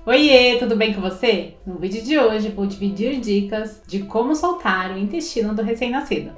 Oiê, tudo bem com você? No vídeo de hoje vou dividir dicas de como soltar o intestino do recém-nascido.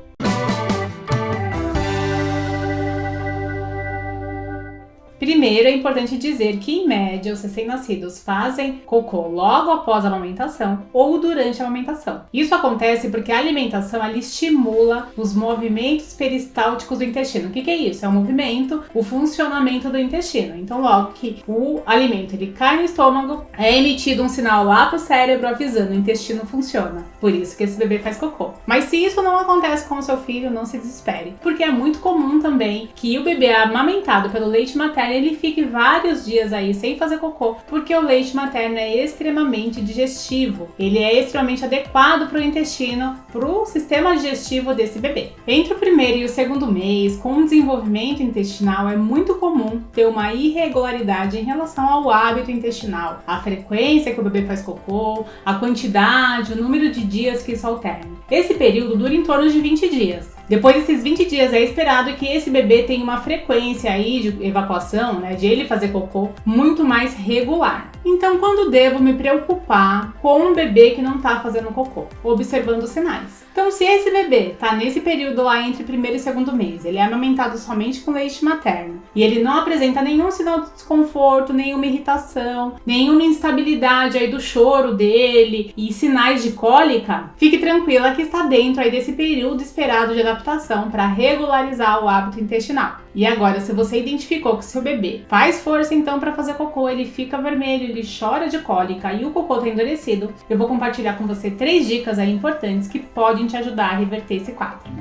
Primeiro, é importante dizer que, em média, os recém-nascidos fazem cocô logo após a amamentação ou durante a amamentação. Isso acontece porque a alimentação ela estimula os movimentos peristálticos do intestino. O que é isso? É o movimento, o funcionamento do intestino. Então, logo que o alimento ele cai no estômago, é emitido um sinal lá para o cérebro avisando: o intestino funciona. Por isso que esse bebê faz cocô. Mas se isso não acontece com o seu filho, não se desespere, porque é muito comum também que o bebê amamentado pelo leite materno ele fique vários dias aí sem fazer cocô, porque o leite materno é extremamente digestivo. Ele é extremamente adequado para o intestino, para o sistema digestivo desse bebê. Entre o primeiro e o segundo mês, com o desenvolvimento intestinal, é muito comum ter uma irregularidade em relação ao hábito intestinal, a frequência que o bebê faz cocô, a quantidade, o número de dias que isso alterna. Esse período dura em torno de 20 dias. Depois desses 20 dias é esperado que esse bebê tenha uma frequência aí de evacuação, de ele fazer cocô, muito mais regular. Então, quando devo me preocupar com um bebê que não está fazendo cocô? Observando os sinais. Então, se esse bebê está nesse período lá entre primeiro e segundo mês, ele é amamentado somente com leite materno e ele não apresenta nenhum sinal de desconforto, nenhuma irritação, nenhuma instabilidade aí do choro dele e sinais de cólica, fique tranquila que está dentro aí desse período esperado de adaptação para regularizar o hábito intestinal. E agora, se você identificou que seu bebê faz força então para fazer cocô, ele fica vermelho, ele chora de cólica e o cocô está endurecido, eu vou compartilhar com você 3 dicas aí importantes que podem te ajudar a reverter esse quadro.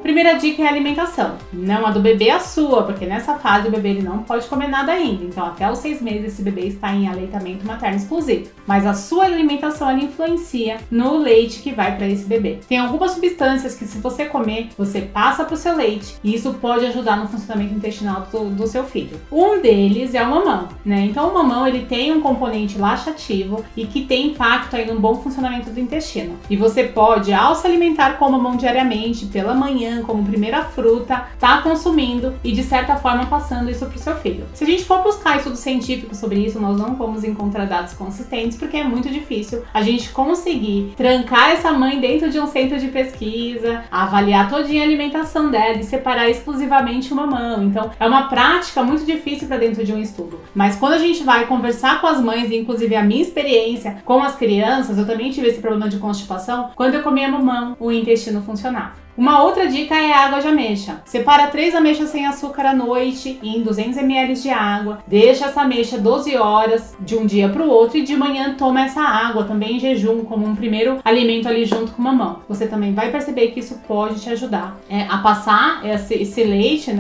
Primeira dica é a alimentação. Não a do bebê, a sua, porque nessa fase o bebê ele não pode comer nada ainda. Então até os 6 meses esse bebê está em aleitamento materno exclusivo. Mas a sua alimentação ela influencia no leite que vai para esse bebê. Tem algumas substâncias que se você comer, você passa para o seu leite e isso pode ajudar no funcionamento intestinal do seu filho. Um deles é o mamão, Então o mamão ele tem um componente laxativo e que tem impacto aí no bom funcionamento do intestino. E você pode, ao se alimentar com o mamão diariamente, pela manhã, como primeira fruta, tá consumindo e de certa forma passando isso pro seu filho. Se a gente for buscar estudos científicos sobre isso, nós não vamos encontrar dados consistentes, porque é muito difícil a gente conseguir trancar essa mãe dentro de um centro de pesquisa, avaliar todinha a alimentação dela e separar exclusivamente o mamão. Então, é uma prática muito difícil para dentro de um estudo. Mas quando a gente vai conversar com as mães, e inclusive a minha experiência com as crianças, eu também tive esse problema de constipação, quando eu comia mamão, o intestino funcionava. Uma outra dica é a água de ameixa. Separa 3 ameixas sem açúcar à noite em 200 ml de água. Deixa essa ameixa 12 horas de um dia para o outro e de manhã toma essa água também em jejum como um primeiro alimento ali junto com o mamão. Você também vai perceber que isso pode te ajudar a passar esse leite,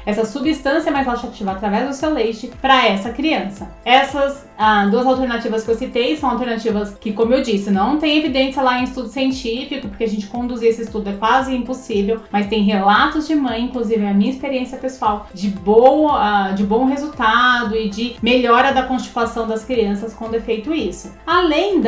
essa substância mais laxativa através do seu leite para essa criança. Essas 2 alternativas que eu citei são alternativas que, como eu disse, não tem evidência lá em estudo científico, porque a gente conduzir esse estudo é quase impossível, mas tem relatos de mãe, inclusive a minha experiência pessoal, de bom resultado e de melhora da constipação das crianças quando é feito isso. Além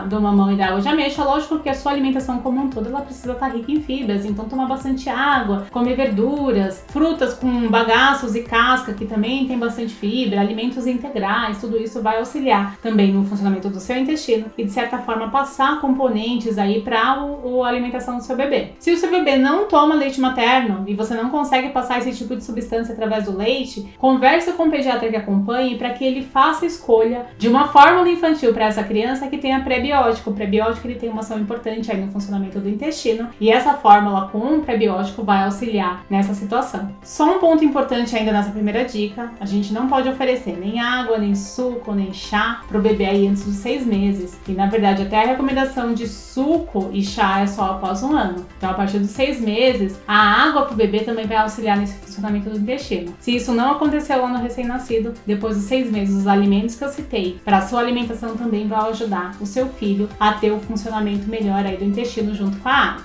do mamão e da água de ameixa, lógico que a sua alimentação como um todo ela precisa estar rica em fibras, então tomar bastante água, comer verduras, frutas com bagaços e casca que também tem bastante fibra, alimentos integrais, tudo isso vai auxiliar também no funcionamento do seu intestino e de certa forma passar componentes aí para a alimentação do seu bebê. Se o seu bebê não toma leite materno e você não consegue passar esse tipo de substância através do leite, converse com o pediatra que acompanhe para que ele faça escolha de uma fórmula infantil para essa criança que tenha prebiótico. O prebiótico ele tem uma ação importante aí no funcionamento do intestino e essa fórmula com o prebiótico vai auxiliar nessa situação. Só um ponto importante ainda nessa primeira dica: a gente não pode oferecer nem água, nem suco, nem chá para o bebê aí antes dos 6 meses. E na verdade até a recomendação de suco e chá é só após 1 ano. Então a partir dos 6 meses, a água para o bebê também vai auxiliar nesse funcionamento do intestino. Se isso não aconteceu lá no recém-nascido, depois dos 6 meses, os alimentos que eu citei para a sua alimentação também vão ajudar o seu filho a ter o funcionamento melhor aí do intestino junto com a água.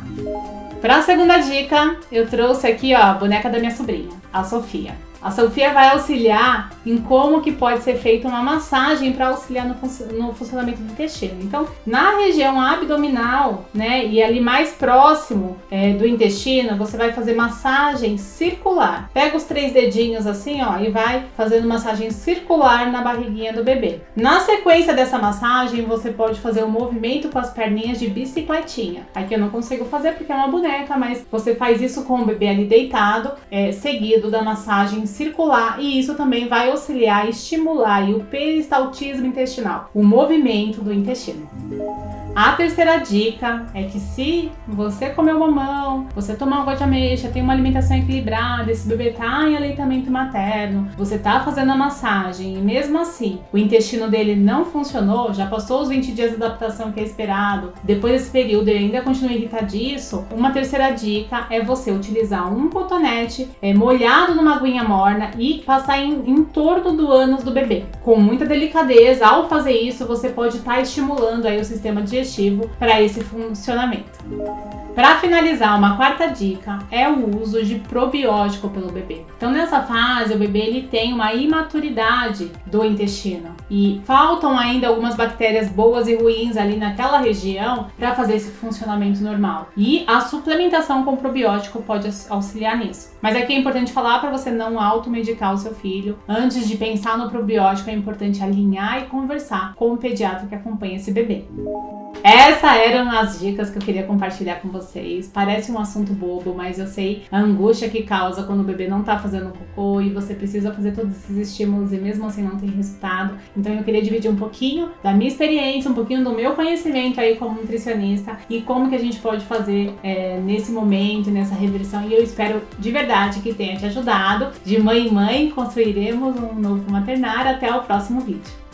Para a segunda dica, eu trouxe aqui a boneca da minha sobrinha, a Sofia. A Sofia vai auxiliar em como que pode ser feita uma massagem para auxiliar no funcionamento do intestino. Então, na região abdominal, né, e ali mais próximo do intestino, você vai fazer massagem circular. Pega os 3 dedinhos assim, ó, e vai fazendo massagem circular na barriguinha do bebê. Na sequência dessa massagem, você pode fazer um movimento com as perninhas de bicicletinha. Aqui eu não consigo fazer porque é uma boneca, mas você faz isso com o bebê ali deitado, seguido da massagem circular, e isso também vai auxiliar e estimular aí o peristaltismo intestinal, o movimento do intestino. A terceira dica é que se você comeu mamão, você tomar água de ameixa, tem uma alimentação equilibrada, esse bebê tá em aleitamento materno, você tá fazendo a massagem e mesmo assim o intestino dele não funcionou, já passou os 20 dias de adaptação que é esperado, depois desse período ele ainda continua irritadiço, uma terceira dica é você utilizar um cotonete molhado numa aguinha morna e passar em torno do ânus do bebê. Com muita delicadeza, ao fazer isso, você pode estar estimulando aí o sistema digestivo para esse funcionamento. Para finalizar, uma quarta dica é o uso de probiótico pelo bebê. Então nessa fase o bebê ele tem uma imaturidade do intestino e faltam ainda algumas bactérias boas e ruins ali naquela região para fazer esse funcionamento normal. E a suplementação com probiótico pode auxiliar nisso. Mas aqui é importante falar para você não automedicar o seu filho. Antes de pensar no probiótico é importante alinhar e conversar com o pediatra que acompanha esse bebê. Essas eram as dicas que eu queria compartilhar com vocês. Parece um assunto bobo, mas eu sei a angústia que causa quando o bebê não tá fazendo cocô e você precisa fazer todos esses estímulos e mesmo assim não tem resultado. Então eu queria dividir um pouquinho da minha experiência, um pouquinho do meu conhecimento aí como nutricionista e como que a gente pode fazer nesse momento, nessa reversão. E eu espero de verdade que tenha te ajudado. De mãe em mãe, construiremos um novo maternário. Até o próximo vídeo.